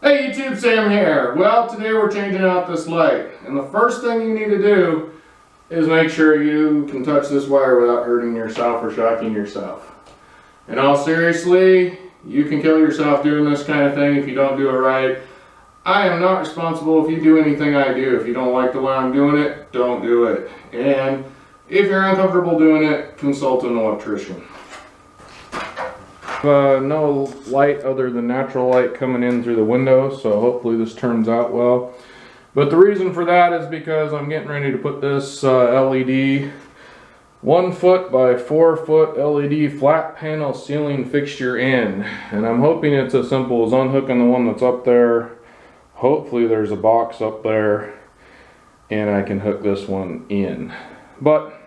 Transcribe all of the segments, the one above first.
Hey YouTube, Sam here. Well, today we're changing out this light, and the first thing you need to do is make sure you can touch this wire without hurting yourself or shocking yourself. In all seriously, you can kill yourself doing this kind of thing if you don't do it right. I am not responsible if you do anything I do. If you don't like the way I'm doing it, don't do it. And if you're uncomfortable doing it, consult an electrician. No light other than natural light coming in through the window, so hopefully this turns out well. But the reason for that is because I'm getting ready to put this LED 1 foot by 4 foot LED flat panel ceiling fixture in, and I'm hoping it's as simple as unhooking the one that's up there. Hopefully there's a box up there and I can hook this one in, but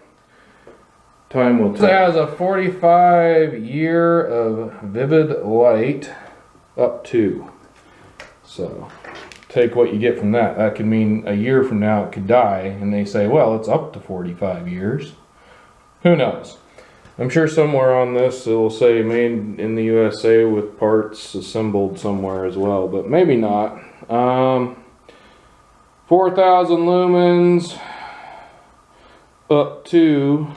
time will tell. It has a 45-year of vivid light up to. So take what you get from that. That could mean a year from now it could die, and they say, well, it's up to 45 years. Who knows? I'm sure somewhere on this it'll say made in the USA with parts assembled somewhere as well, but maybe not. 4,000 lumens up to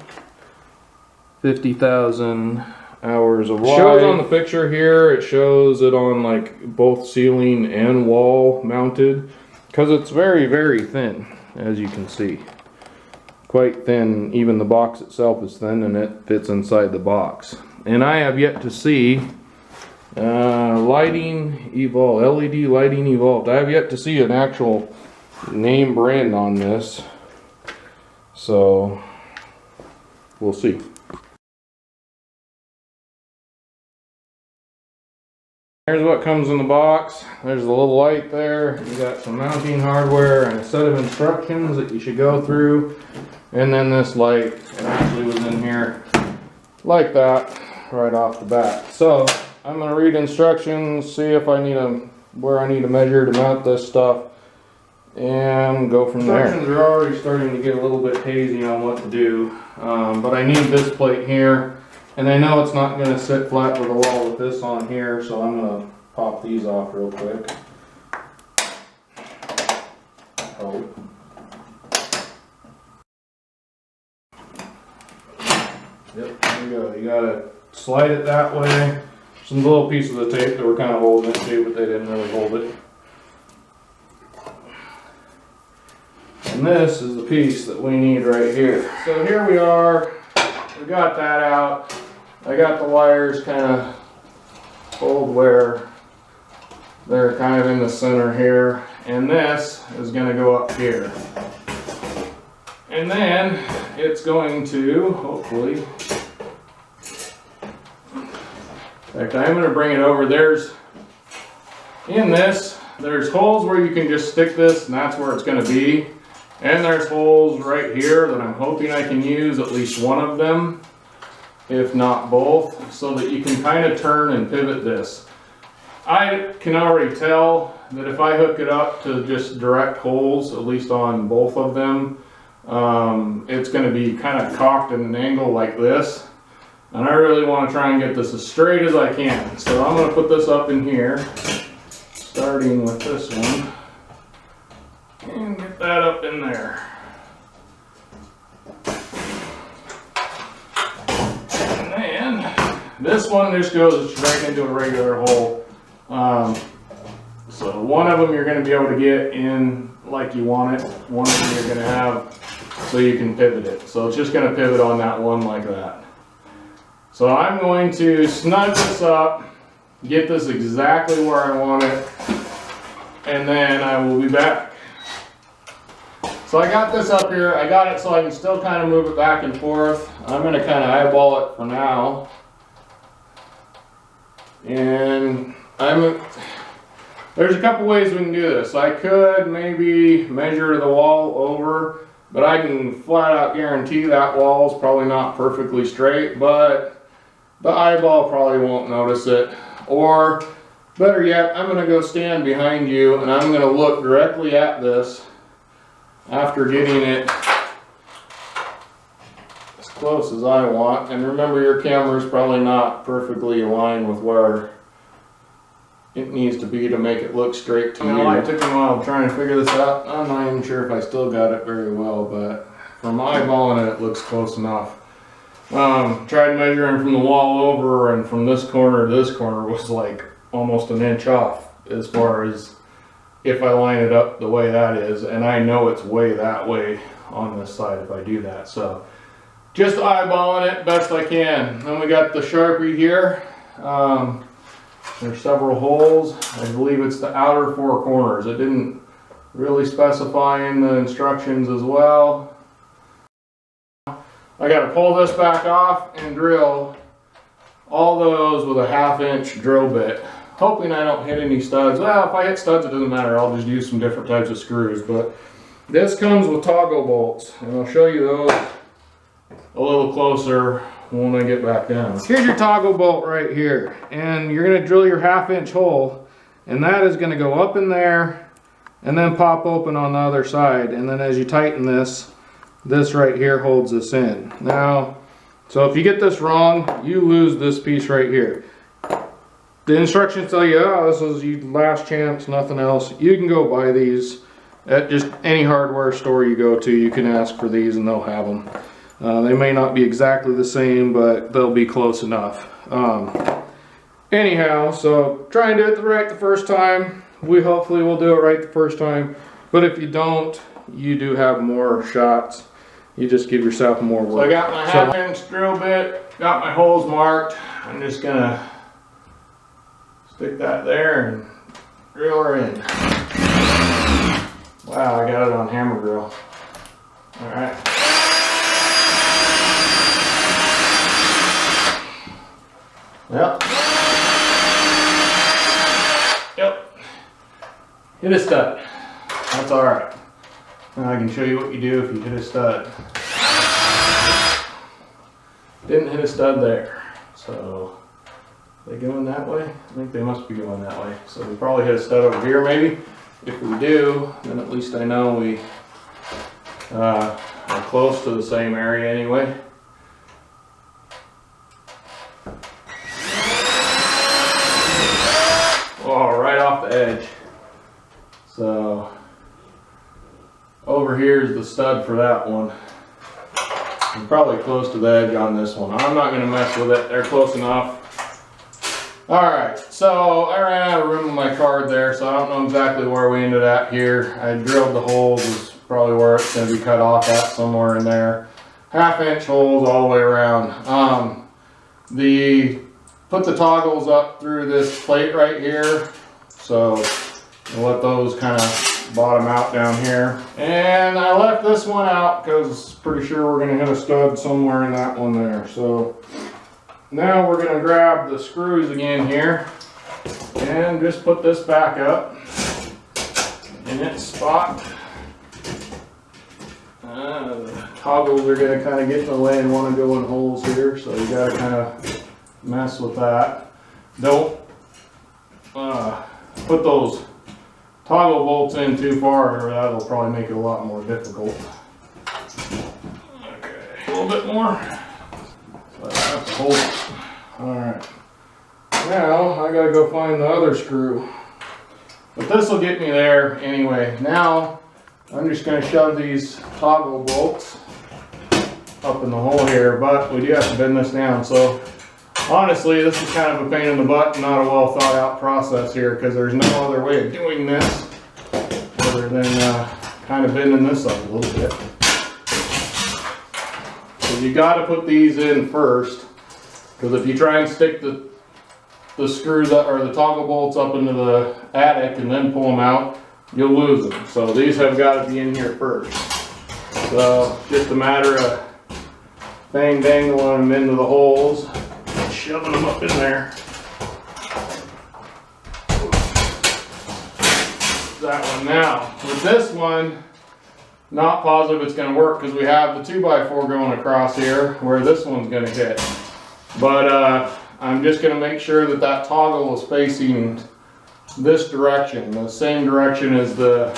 50,000 hours of light. It shows on the picture here, it shows it on like both ceiling and wall mounted, because it's very, very thin, as you can see. Quite thin. Even the box itself is thin, and it fits inside the box. And I have yet to see lighting evolved, LED lighting evolved. I have yet to see an actual name brand on this, so we'll see. Here's what comes in the box. There's a little light there. You got some mounting hardware and a set of instructions that you should go through. And then this light actually was in here like that right off the bat. So I'm going to read instructions, see if I need where I need to measure to mount this stuff, and go from there. Instructions are already starting to get a little bit hazy on what to do, but I need this plate here. And I know it's not going to sit flat with the wall with this on here, so I'm going to pop these off real quick. Oh. Yep, there you go. You got to slide it that way. Some little pieces of tape that were kind of holding it too, but they didn't really hold it. And this is the piece that we need right here. So here we are. We got that out. I got the wires kind of pulled where they're kind of in the center here, and this is going to go up here. And then it's going to, hopefully, in fact, I'm going to bring it over. There's holes where you can just stick this, and that's where it's going to be. And there's holes right here that I'm hoping I can use at least one of them, if not both, so that you can kind of turn and pivot this. I can already tell that if I hook it up to just direct holes, at least on both of them, it's going to be kind of cocked at an angle like this. And I really want to try and get this as straight as I can. So I'm going to put this up in here, starting with this one, and get that up in there. This one just goes straight into a regular hole. So one of them you're going to be able to get in like you want it. One of them you're going to have so you can pivot it. So it's just going to pivot on that one like that. So I'm going to snug this up, get this exactly where I want it, and then I will be back. So I got this up here. I got it so I can still kind of move it back and forth. I'm going to kind of eyeball it for now. And there's a couple ways we can do this. I could maybe measure the wall over, but I can flat out guarantee that wall is probably not perfectly straight, but the eyeball probably won't notice it. Or better yet, I'm going to go stand behind you and I'm going to look directly at this after getting it close as I want. And remember, your camera is probably not perfectly aligned with where it needs to be to make it look straight to you. It took me a while trying to figure this out. I'm not even sure if I still got it very well, but from eyeballing it, it looks close enough. Tried measuring from the wall over, and from this corner to this corner was like almost an inch off as far as if I line it up the way that is, and I know it's way that way on this side if I do that. So just eyeballing it best I can. Then we got the Sharpie here. There's several holes. I believe it's the outer 4 corners. It didn't really specify in the instructions as well. I got to pull this back off and drill all those with a 1/2 inch drill bit, hoping I don't hit any studs. Well, if I hit studs, it doesn't matter. I'll just use some different types of screws. But this comes with toggle bolts, and I'll show you those a little closer when I get back down. Here's your toggle bolt right here, and you're going to drill your 1/2 inch hole, and that is going to go up in there and then pop open on the other side. And then as you tighten this right here holds this in. Now, so if you get this wrong, you lose this piece right here. The instructions tell you, oh, this is your last chance, nothing else. You can go buy these at just any hardware store you go to. You can ask for these and they'll have them. They may not be exactly the same, but they'll be close enough. Anyhow, so try and do it right the first time. We hopefully will do it right the first time. But if you don't, you do have more shots. You just give yourself more work. So I got my 1/2 inch drill bit, got my holes marked. I'm just gonna stick that there and drill her in. Wow, I got it on hammer drill. All right. Yep. Hit a stud. That's all right. Now I can show you what you do if you hit a stud. Didn't hit a stud there. So, are they going that way? I think they must be going that way. So we probably hit a stud over here maybe. If we do, then at least I know we are close to the same area anyway. Oh, right off the edge. So over here is the stud for that one. I'm probably close to the edge on this one. I'm not going to mess with it. They're close enough. Alright, so I ran out of room in my card there, so I don't know exactly where we ended at here. I drilled the holes, is probably where it's going to be cut off at, somewhere in there. 1/2 inch holes all the way around. Put the toggles up through this plate right here, so we'll let those kind of bottom out down here. And I left this one out because pretty sure we're going to hit a stud somewhere in that one there. So now we're going to grab the screws again here and just put this back up in its spot. The toggles are going to kind of get in the way and want to go in holes here, so you got to kind of mess with that. Don't put those toggle bolts in too far, or that'll probably make it a lot more difficult. Okay, a little bit more. So that's hold it. Alright. Now I gotta go find the other screw. But this will get me there anyway. Now I'm just gonna shove these toggle bolts up in the hole here, but we do have to bend this down. So honestly, this is kind of a pain in the butt and not a well thought out process here, because there's no other way of doing this other than kind of bending this up a little bit. So you got to put these in first, because if you try and stick the screws up, or the toggle bolts up into the attic and then pull them out, you'll lose them. So these have got to be in here first. So just a matter of dangling them into the holes, shoving them up in there. That one. Now with this one, not positive it's going to work, because we have the 2x4 going across here where this one's going to hit. But I'm just going to make sure that that toggle is facing this direction, the same direction as the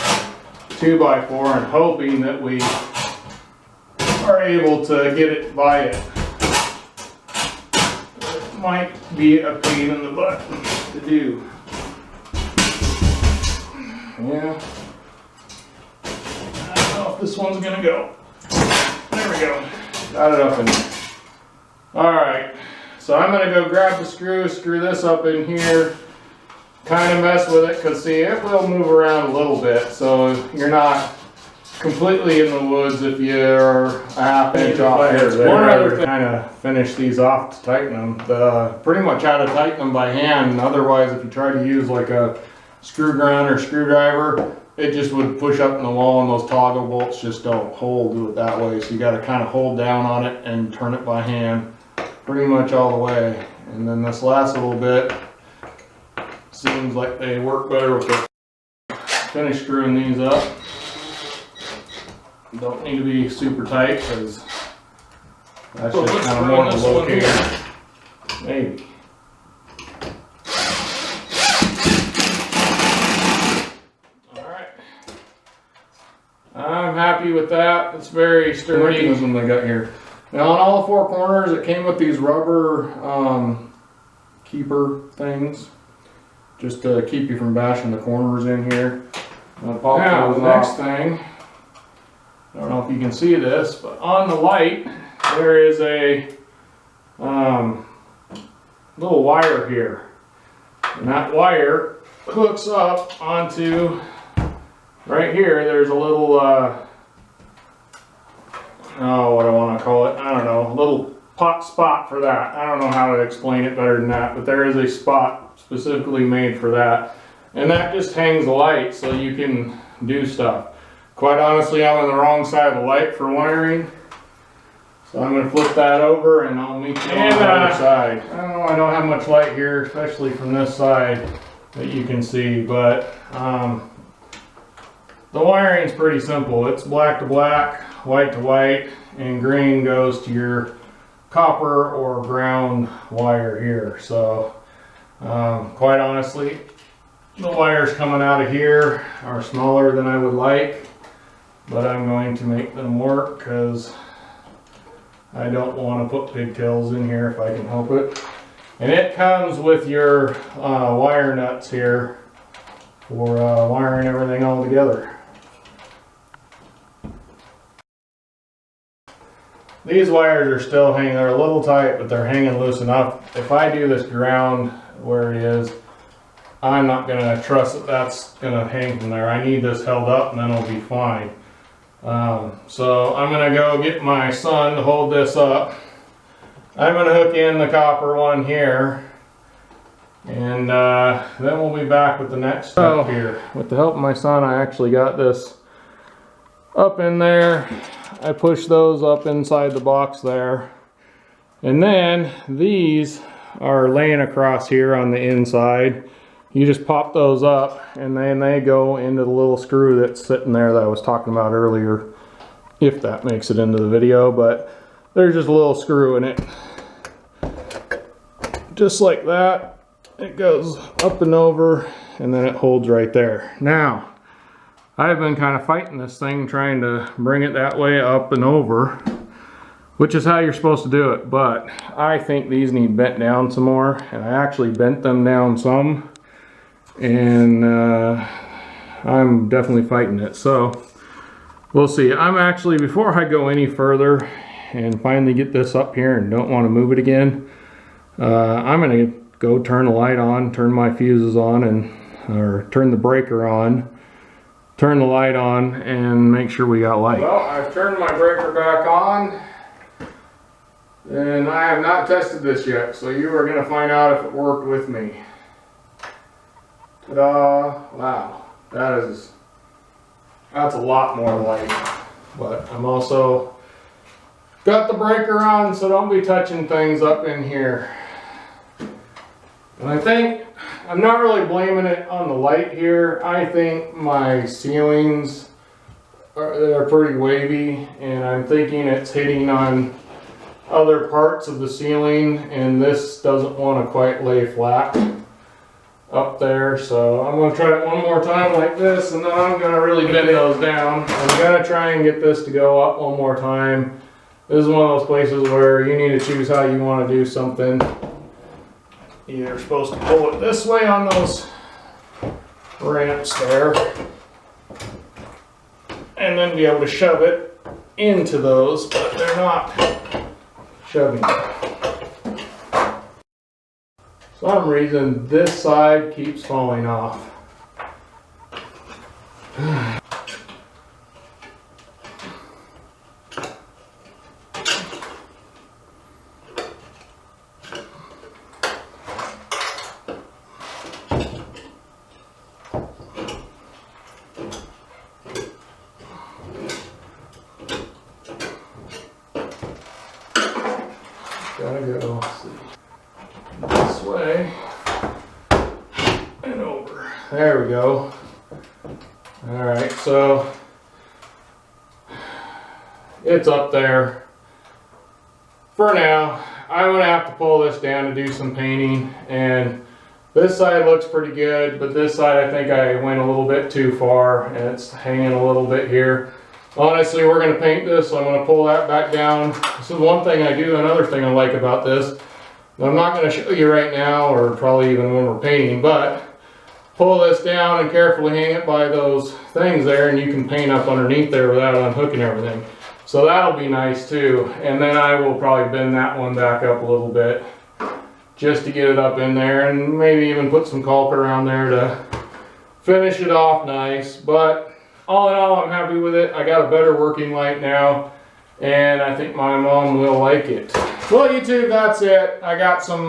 2x4, and hoping that we are able to get it by it. It might be a pain in the butt to do. Yeah. I don't know if this one's gonna go. There we go. Got it up in there. Alright, so I'm gonna go grab the screw this up in here, kind of mess with it, because see, it will move around a little bit, so you're not completely in the woods if you're a half inch off here. One other thing, kind of finish these off to tighten them. Pretty much how to tighten them by hand. Otherwise, if you try to use like a screw gun or screwdriver, it just would push up in the wall, and those toggle bolts just don't hold it that way. So you got to kind of hold down on it and turn it by hand, pretty much all the way. And then this last little bit seems like they work better with the finish screwing these up. Don't need to be super tight because that's just kind of more of a locator. Maybe. Alright. I'm happy with that. It's very sturdy mechanism they got here. Now on all 4 corners it came with these rubber keeper things, just to keep you from bashing the corners in here. Now the next thing, I don't know if you can see this, but on the light there is a little wire here, and that wire hooks up onto right here. There's a little oh, what do I want to call it? I don't know, a little pot spot for that. I don't know how to explain it better than that, but there is a spot specifically made for that, and that just hangs the light so you can do stuff. Quite honestly, I'm on the wrong side of the light for wiring, so I'm going to flip that over and I'll meet you on the other side. I don't have much light here, especially from this side that you can see, but the wiring's pretty simple. It's black to black, white to white, and green goes to your copper or ground wire here. So quite honestly, the wires coming out of here are smaller than I would like, but I'm going to make them work because I don't want to put pigtails in here if I can help it. And it comes with your wire nuts here for wiring everything all together. These wires are still hanging. They're a little tight, but they're hanging loose enough. If I do this ground where it is, I'm not going to trust that that's going to hang from there. I need this held up and then it'll be fine. So I'm going to go get my son to hold this up. I'm going to hook in the copper one here, and then we'll be back with the next step here. With the help of my son, I actually got this up in there. I push those up inside the box there, and then these are laying across here on the inside. You just pop those up and then they go into the little screw that's sitting there that I was talking about earlier, if that makes it into the video, but there's just a little screw in it. Just like that, it goes up and over and then it holds right there. Now, I've been kind of fighting this thing, trying to bring it that way up and over, which is how you're supposed to do it, but I think these need bent down some more, and I actually bent them down some, and I'm definitely fighting it. So we'll see. I'm actually, before I go any further and finally get this up here and don't want to move it again, I'm going to go turn the light on, turn my fuses on, or turn the breaker on, turn the light on, and make sure we got light. Well, I've turned my breaker back on, and I have not tested this yet, so you are going to find out if it worked with me. Ta-da! Wow, that's a lot more light. But I'm also got the breaker on, so don't be touching things up in here. And I think I'm not really blaming it on the light here. I think my ceilings they're pretty wavy, and I'm thinking it's hitting on other parts of the ceiling, and this doesn't want to quite lay flat up there. So I'm going to try it one more time like this, and then I'm going to really bend those down. I'm going to try and get this to go up one more time. This is one of those places where you need to choose how you want to do something. You're supposed to pull it this way on those ramps there, and then be able to shove it into those, but they're not shoving. For some reason this side keeps falling off. Gotta go this way and over. There we go. Alright, so it's up there. For now, I'm gonna have to pull this down to do some painting, and this side looks pretty good, but this side I think I went a little bit too far and it's hanging a little bit here. Honestly, we're going to paint this, so I'm going to pull that back down. This is one thing I do. Another thing I like about this, I'm not going to show you right now, or probably even when we're painting, but pull this down and carefully hang it by those things there, and you can paint up underneath there without unhooking everything. So that'll be nice too. And then I will probably bend that one back up a little bit just to get it up in there, and maybe even put some caulk around there to finish it off nice. But all in all, I'm happy with it. I got a better working light now, and I think my mom will like it. Well, YouTube, that's it. I got some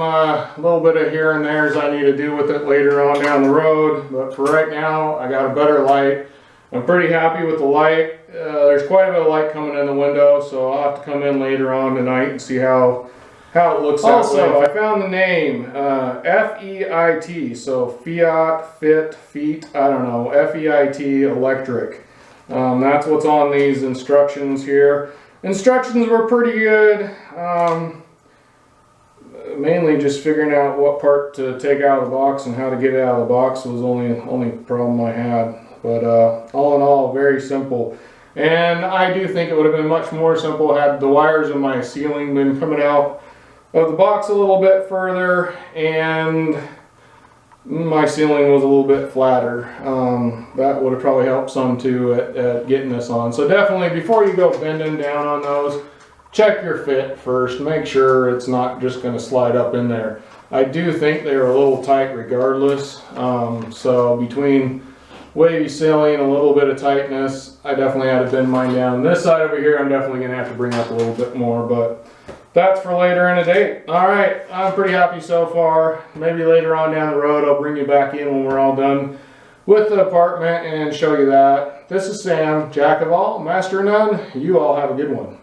little bit of here and there's I need to do with it later on down the road, but for right now, I got a better light. I'm pretty happy with the light. There's quite a bit of light coming in the window, so I'll have to come in later on tonight and see how it looks. Also, I found the name F-E-I-T, so Feit, I don't know, F-E-I-T electric. That's what's on these instructions here. Instructions were pretty good. Mainly just figuring out what part to take out of the box and how to get it out of the box was only problem I had. But all in all, very simple. And I do think it would have been much more simple had the wires in my ceiling been coming out of the box a little bit further and my ceiling was a little bit flatter. That would have probably helped some too at getting this on. So definitely, before you go bending down on those, check your fit first. Make sure it's not just going to slide up in there. I do think they were a little tight regardless. So between wavy ceiling and a little bit of tightness, I definitely had to bend mine down. This side over here, I'm definitely going to have to bring up a little bit more, but that's for later in the day. Alright, I'm pretty happy so far. Maybe later on down the road I'll bring you back in when we're all done with the apartment and show you that. This is Sam, Jack of all, Master of none. You all have a good one.